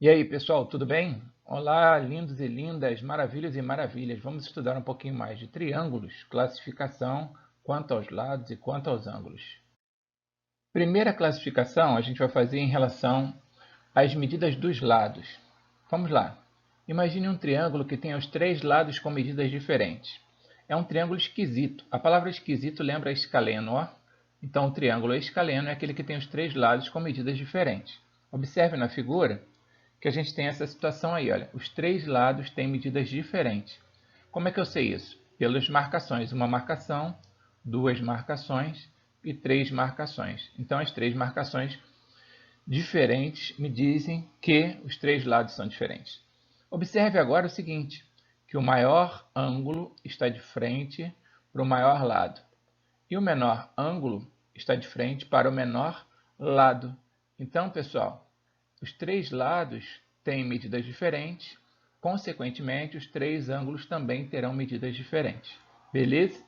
E aí, pessoal, tudo bem? Olá, lindos e lindas, maravilhas e maravilhas. Vamos estudar um pouquinho mais de triângulos, classificação, quanto aos lados e quanto aos ângulos. Primeira classificação a gente vai fazer em relação às medidas dos lados. Vamos lá. Imagine um triângulo que tenha os três lados com medidas diferentes. É um triângulo esquisito. A palavra esquisito lembra escaleno, ó. Então, o triângulo escaleno é aquele que tem os três lados com medidas diferentes. Observe na figura que a gente tem essa situação aí, olha. Os três lados têm medidas diferentes. Como é que eu sei isso? Pelas marcações. Uma marcação, duas marcações e três marcações. Então, as três marcações diferentes me dizem que os três lados são diferentes. Observe agora o seguinte, que o maior ângulo está de frente para o maior lado. E o menor ângulo está de frente para o menor lado. Então, pessoal, os três lados têm medidas diferentes, consequentemente, os três ângulos também terão medidas diferentes. Beleza?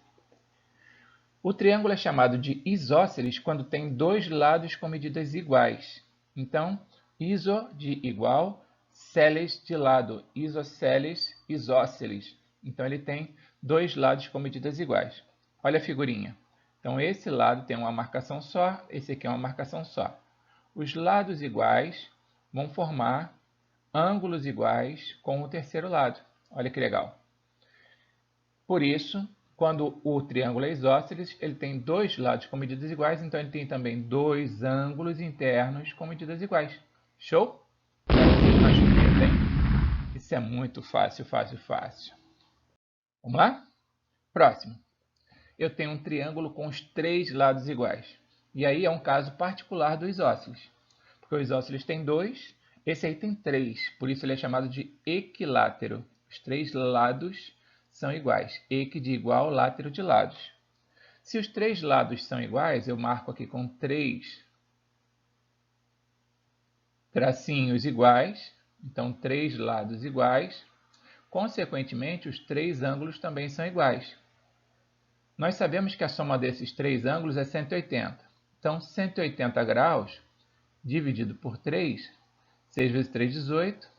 O triângulo é chamado de isósceles quando tem dois lados com medidas iguais. Então, iso de igual, celes de lado, isósceles, isósceles. Então, ele tem dois lados com medidas iguais. Olha a figurinha. Então, esse lado tem uma marcação só, esse aqui é uma marcação só. Os lados iguais vão formar ângulos iguais com o terceiro lado. Olha que legal. Por isso, quando o triângulo é isósceles, ele tem dois lados com medidas iguais, então ele tem também dois ângulos internos com medidas iguais. Show? Mais bonito, hein? Isso é muito fácil, fácil, fácil. Vamos lá? Próximo. Eu tenho um triângulo com os três lados iguais. E aí é um caso particular do isósceles. Porque o isósceles tem dois, esse aí tem três, por isso ele é chamado de equilátero. Os três lados são iguais, equi de igual, látero de lados. Se os três lados são iguais, eu marco aqui com três tracinhos iguais, então três lados iguais. Consequentemente, os três ângulos também são iguais. Nós sabemos que a soma desses três ângulos é 180. Então, 180 graus dividido por 3, 6 vezes 3, 18.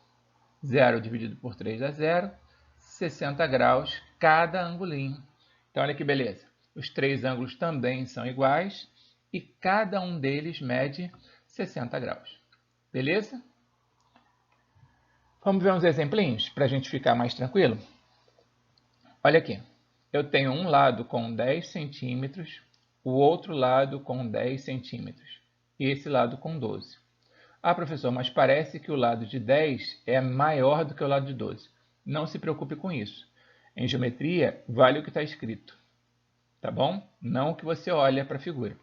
0 dividido por 3 dá 0. 60 graus cada angulinho. Então, olha que beleza. Os três ângulos também são iguais e cada um deles mede 60 graus. Beleza? Vamos ver uns exemplinhos para a gente ficar mais tranquilo? Olha aqui. Eu tenho um lado com 10 centímetros, o outro lado com 10 centímetros e esse lado com 12. Ah, professor, mas parece que o lado de 10 é maior do que o lado de 12. Não se preocupe com isso. Em geometria, vale o que está escrito. Tá bom? Não o que você olha para a figura.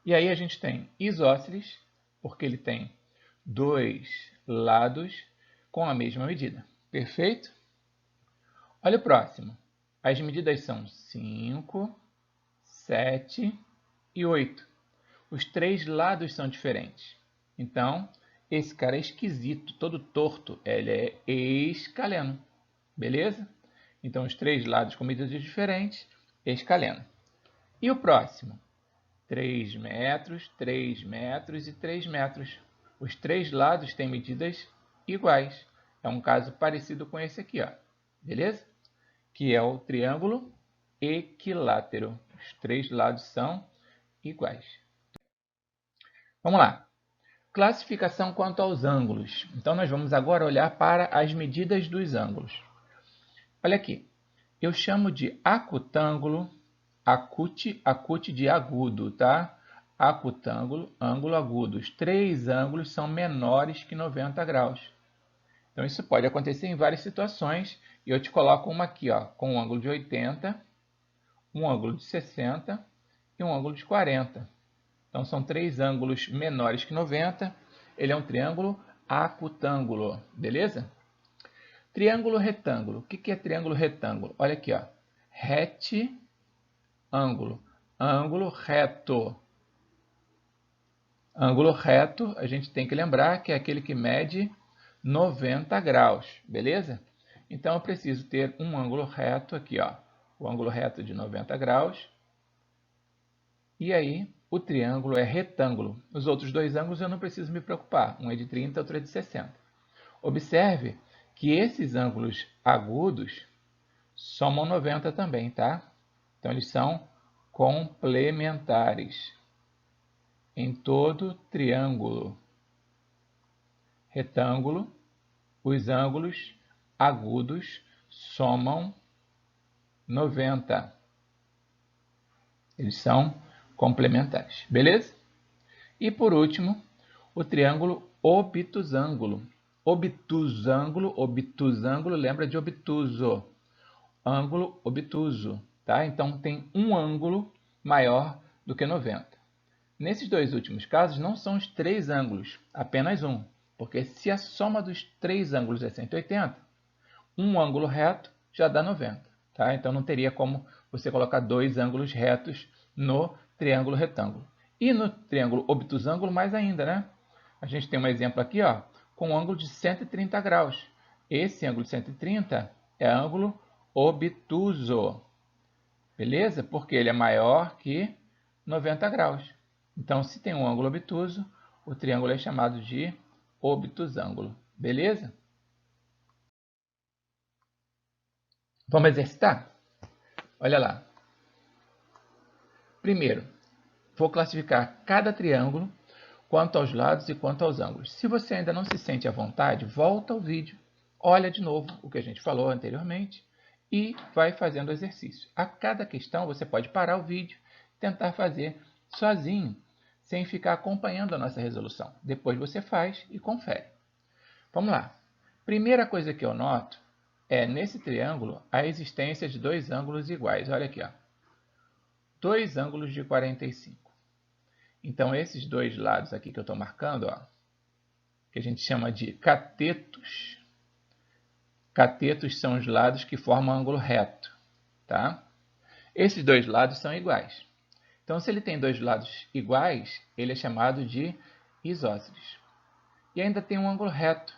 E aí a gente tem isósceles, porque ele tem dois lados com a mesma medida. Perfeito? Olha o próximo. As medidas são 5, 7 e 8. Os três lados são diferentes. Então, esse cara é esquisito, todo torto. Ele é escaleno. Beleza? Então, os três lados com medidas diferentes, escaleno. E o próximo? 3 metros, 3 metros e 3 metros. Os três lados têm medidas iguais. É um caso parecido com esse aqui, ó. Beleza? Que é o triângulo equilátero. Os três lados são iguais. Vamos lá. Classificação quanto aos ângulos. Então, nós vamos agora olhar para as medidas dos ângulos. Olha aqui. Eu chamo de acutângulo, acute de agudo, tá? Acutângulo, ângulo agudo. Os três ângulos são menores que 90 graus. Então, isso pode acontecer em várias situações. E eu te coloco uma aqui, ó, com um ângulo de 80, um ângulo de 60 e um ângulo de 40. Então, são três ângulos menores que 90. Ele é um triângulo acutângulo, beleza? Triângulo retângulo. O que é triângulo retângulo? Olha aqui, ó. Ângulo. Ângulo reto. Ângulo reto, a gente tem que lembrar que é aquele que mede 90 graus, beleza? Então, eu preciso ter um ângulo reto aqui, ó. O ângulo reto de 90 graus. E aí, o triângulo é retângulo. Os outros dois ângulos eu não preciso me preocupar. Um é de 30, outro é de 60. Observe que esses ângulos agudos somam 90 também, tá? Então, eles são complementares em todo triângulo retângulo. Os ângulos agudos somam 90. Eles são complementares, beleza? E por último, o triângulo obtusângulo. Obtusângulo lembra de obtuso. Ângulo obtuso, tá? Então tem um ângulo maior do que 90. Nesses dois últimos casos não são os três ângulos, apenas um, porque se a soma dos três ângulos é 180, um ângulo reto já dá 90, tá? Então não teria como você colocar dois ângulos retos no triângulo retângulo. E no triângulo obtusângulo mais ainda, né? A gente tem um exemplo aqui, ó, com um ângulo de 130 graus. Esse ângulo de 130 é ângulo obtuso, beleza? Porque ele é maior que 90 graus. Então, se tem um ângulo obtuso, o triângulo é chamado de obtusângulo, beleza? Vamos exercitar? Olha lá. Primeiro, vou classificar cada triângulo quanto aos lados e quanto aos ângulos. Se você ainda não se sente à vontade, volta ao vídeo, olha de novo o que a gente falou anteriormente e vai fazendo o exercício. A cada questão você pode parar o vídeo, tentar fazer sozinho, sem ficar acompanhando a nossa resolução. Depois você faz e confere. Vamos lá. Primeira coisa que eu noto é, nesse triângulo, a existência de dois ângulos iguais. Olha aqui, ó. Dois ângulos de 45. Então, esses dois lados aqui que eu estou marcando, ó, que a gente chama de catetos. Catetos são os lados que formam ângulo reto, tá? Esses dois lados são iguais. Então, se ele tem dois lados iguais, ele é chamado de isósceles. E ainda tem um ângulo reto.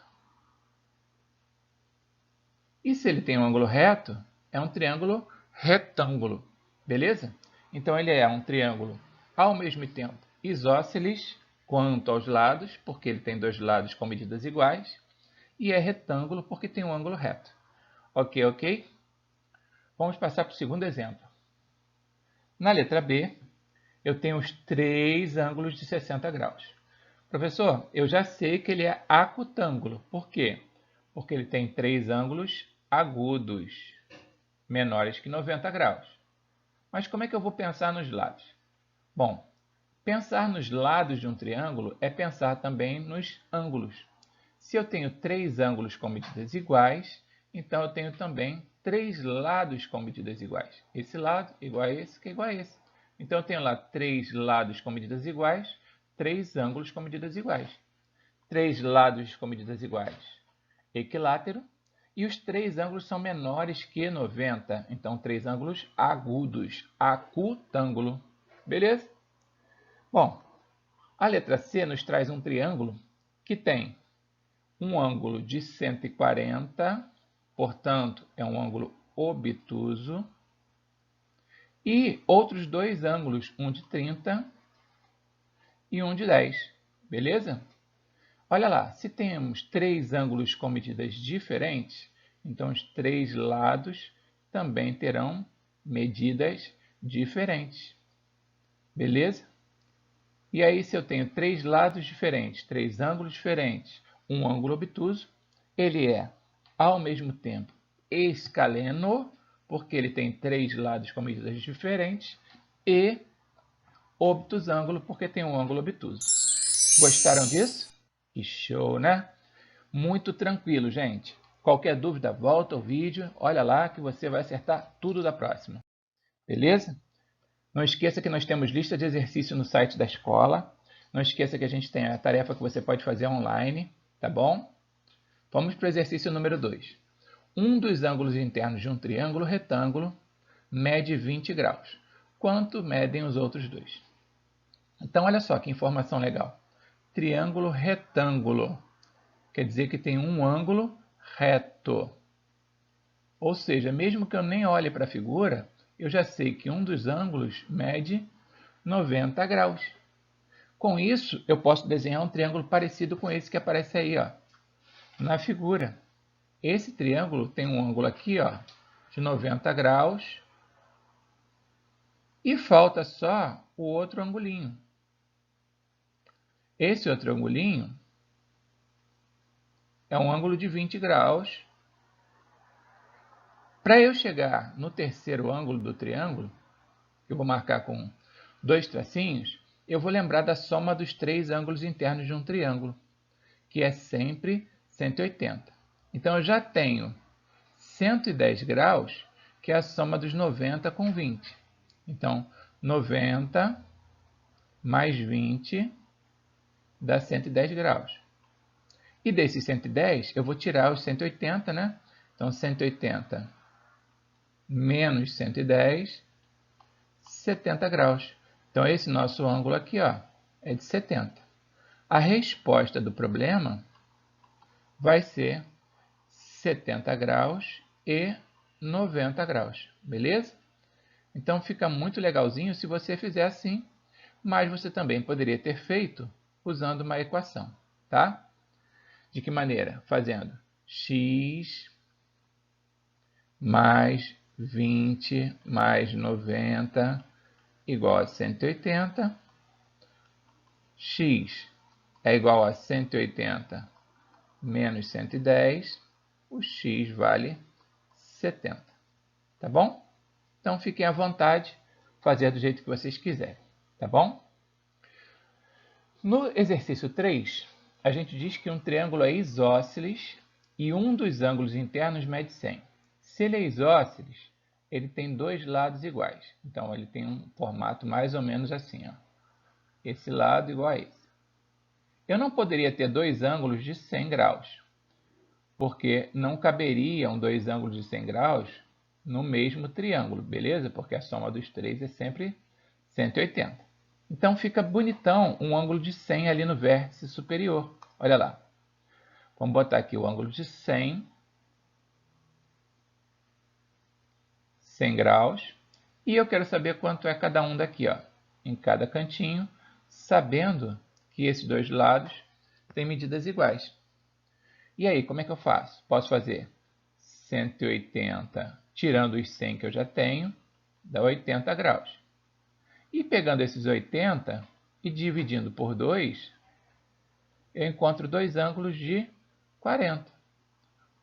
E se ele tem um ângulo reto, é um triângulo retângulo, beleza? Então, ele é um triângulo, ao mesmo tempo, isósceles quanto aos lados, porque ele tem dois lados com medidas iguais, e é retângulo porque tem um ângulo reto. Ok, ok? Vamos passar para o segundo exemplo. Na letra B, eu tenho os três ângulos de 60 graus. Professor, eu já sei que ele é acutângulo. Por quê? Porque ele tem três ângulos agudos, menores que 90 graus. Mas como é que eu vou pensar nos lados? Bom, pensar nos lados de um triângulo é pensar também nos ângulos. Se eu tenho três ângulos com medidas iguais, então eu tenho também três lados com medidas iguais. Esse lado igual a esse, que é igual a esse. Então eu tenho lá três lados com medidas iguais, três ângulos com medidas iguais. Três lados com medidas iguais, equilátero. E os três ângulos são menores que 90. Então, três ângulos agudos, acutângulo. Beleza? Bom, a letra C nos traz um triângulo que tem um ângulo de 140, portanto, é um ângulo obtuso, e outros dois ângulos, um de 30 e um de 10. Beleza? Olha lá, se temos três ângulos com medidas diferentes, então os três lados também terão medidas diferentes. Beleza? E aí, se eu tenho três lados diferentes, três ângulos diferentes, um ângulo obtuso, ele é, ao mesmo tempo, escaleno, porque ele tem três lados com medidas diferentes, e obtusângulo, porque tem um ângulo obtuso. Gostaram disso? Que show, né? Muito tranquilo, gente. Qualquer dúvida, volta ao vídeo, olha lá que você vai acertar tudo da próxima. Beleza? Não esqueça que nós temos lista de exercício no site da escola. Não esqueça que a gente tem a tarefa que você pode fazer online, tá bom? Vamos para o exercício número 2. Um dos ângulos internos de um triângulo retângulo mede 20 graus. Quanto medem os outros dois? Então, olha só que informação legal. Triângulo retângulo quer dizer que tem um ângulo reto. Ou seja, mesmo que eu nem olhe para a figura, eu já sei que um dos ângulos mede 90 graus. Com isso, eu posso desenhar um triângulo parecido com esse que aparece aí, ó, na figura. Esse triângulo tem um ângulo aqui, ó, de 90 graus e falta só o outro angulinho. Esse outro angulinho é um ângulo de 20 graus. Para eu chegar no terceiro ângulo do triângulo, que eu vou marcar com 2 tracinhos, eu vou lembrar da soma dos 3 ângulos internos de um triângulo, que é sempre 180. Então, eu já tenho 110 graus, que é a soma dos 90 com 20. Então, 90 mais 20 dá 110 graus. E desses 110, eu vou tirar os 180, né? Então, 180 menos 110, 70 graus. Então, esse nosso ângulo aqui, ó, é de 70. A resposta do problema vai ser 70 graus e 90 graus, beleza? Então, fica muito legalzinho se você fizer assim, mas você também poderia ter feito usando uma equação, tá? De que maneira? Fazendo x mais 20 mais 90 igual a 180. X é igual a 180 menos 110. O x vale 70. Tá bom? Então, fiquem à vontade, fazer do jeito que vocês quiserem. Tá bom? No exercício 3, a gente diz que um triângulo é isósceles e um dos ângulos internos mede 100. Se ele é isósceles, ele tem 2 lados iguais. Então, ele tem um formato mais ou menos assim, ó. Esse lado igual a esse. Eu não poderia ter 2 ângulos de 100 graus, porque não caberiam 2 ângulos de 100 graus no mesmo triângulo, beleza? Porque a soma dos 3 é sempre 180. Então, fica bonitão um ângulo de 100 ali no vértice superior. Olha lá. Vamos botar aqui o ângulo de 100 graus. E eu quero saber quanto é cada um daqui, ó, em cada cantinho, sabendo que esses dois lados têm medidas iguais. E aí, como é que eu faço? Posso fazer 180 tirando os 100 que eu já tenho, dá 80 graus. E pegando esses 80 e dividindo por 2, eu encontro dois ângulos de 40.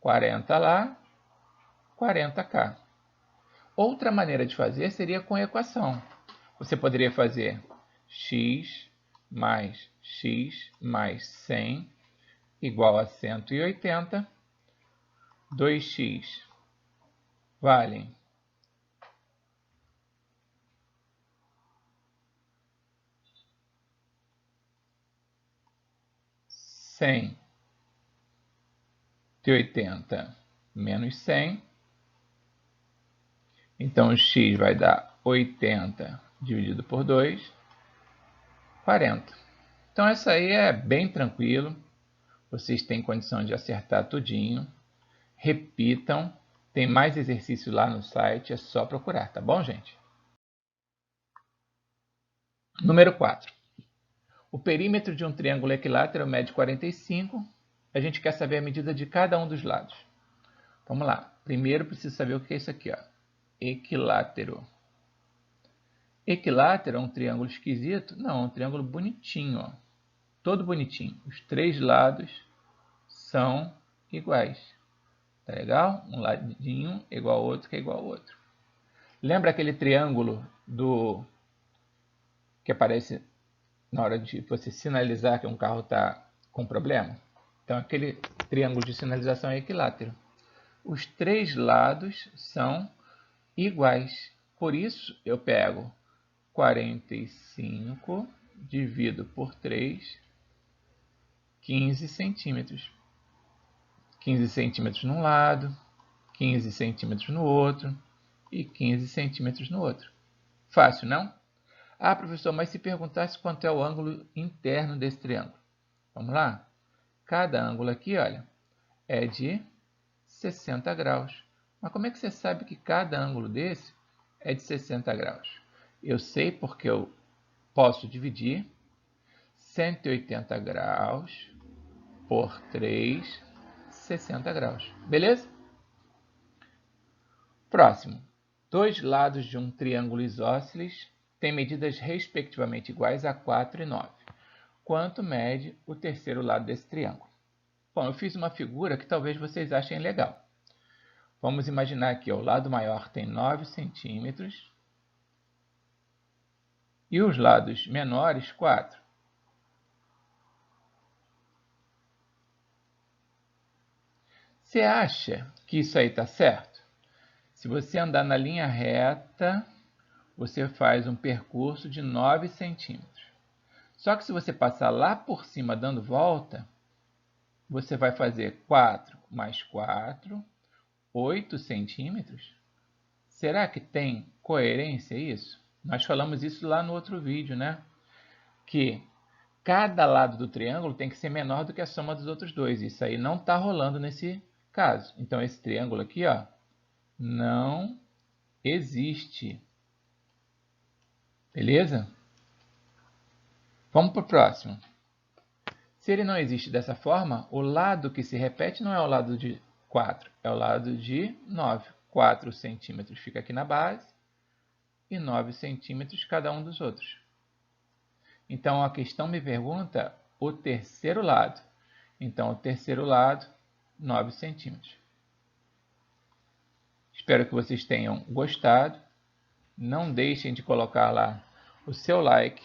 40 lá, 40 cá. Outra maneira de fazer seria com a equação. Você poderia fazer x mais 100 igual a 180. 2x valem 180 menos 100. Então, x vai dar 80 dividido por 2, 40. Então, essa aí é bem tranquilo. Vocês têm condição de acertar tudinho. Repitam. Tem mais exercício lá no site, é só procurar, tá bom, gente? Número 4. O perímetro de um triângulo equilátero mede 45. A gente quer saber a medida de cada um dos lados. Vamos lá. Primeiro, preciso saber o que é isso aqui, ó. Equilátero. Equilátero é um triângulo esquisito? Não, é um triângulo bonitinho, ó. Todo bonitinho. Os 3 lados são iguais. Tá legal? Um ladinho igual ao outro, que é igual ao outro. Lembra aquele triângulo que aparece na hora de você sinalizar que um carro está com problema? Então, aquele triângulo de sinalização é equilátero. Os 3 lados são iguais. Por isso, eu pego 45, divido por 3, 15 centímetros. 15 centímetros num lado, 15 centímetros no outro e 15 centímetros no outro. Fácil, não? Ah, professor, mas se perguntasse quanto é o ângulo interno desse triângulo? Vamos lá? Cada ângulo aqui, olha, é de 60 graus. Mas como é que você sabe que cada ângulo desse é de 60 graus? Eu sei porque eu posso dividir 180 graus por 3, 60 graus. Beleza? Próximo. Dois lados de um triângulo isósceles têm medidas respectivamente iguais a 4 e 9. Quanto mede o terceiro lado desse triângulo? Bom, eu fiz uma figura que talvez vocês achem legal. Vamos imaginar que o lado maior tem 9 centímetros e os lados menores 4. Você acha que isso aí está certo? Se você andar na linha reta, você faz um percurso de 9 centímetros. Só que se você passar lá por cima dando volta, você vai fazer 4 mais 4, 8 centímetros. Será que tem coerência isso? Nós falamos isso lá no outro vídeo, né? Que cada lado do triângulo tem que ser menor do que a soma dos outros dois. Isso aí não está rolando nesse caso. Então, esse triângulo aqui, ó, não existe. Beleza? Vamos para o próximo. Se ele não existe dessa forma, o lado que se repete não é o lado de 4, é o lado de 9. 4 centímetros fica aqui na base e 9 centímetros cada um dos outros. Então, a questão me pergunta o terceiro lado. Então, o terceiro lado, 9 centímetros. Espero que vocês tenham gostado. Não deixem de colocar lá o seu like.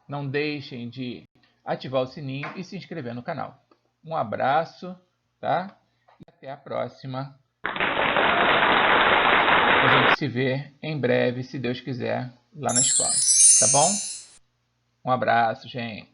Não deixem de ativar o sininho e se inscrever no canal. Um abraço, tá? E até a próxima. A gente se vê em breve, se Deus quiser, lá na escola. Tá bom? Um abraço, gente.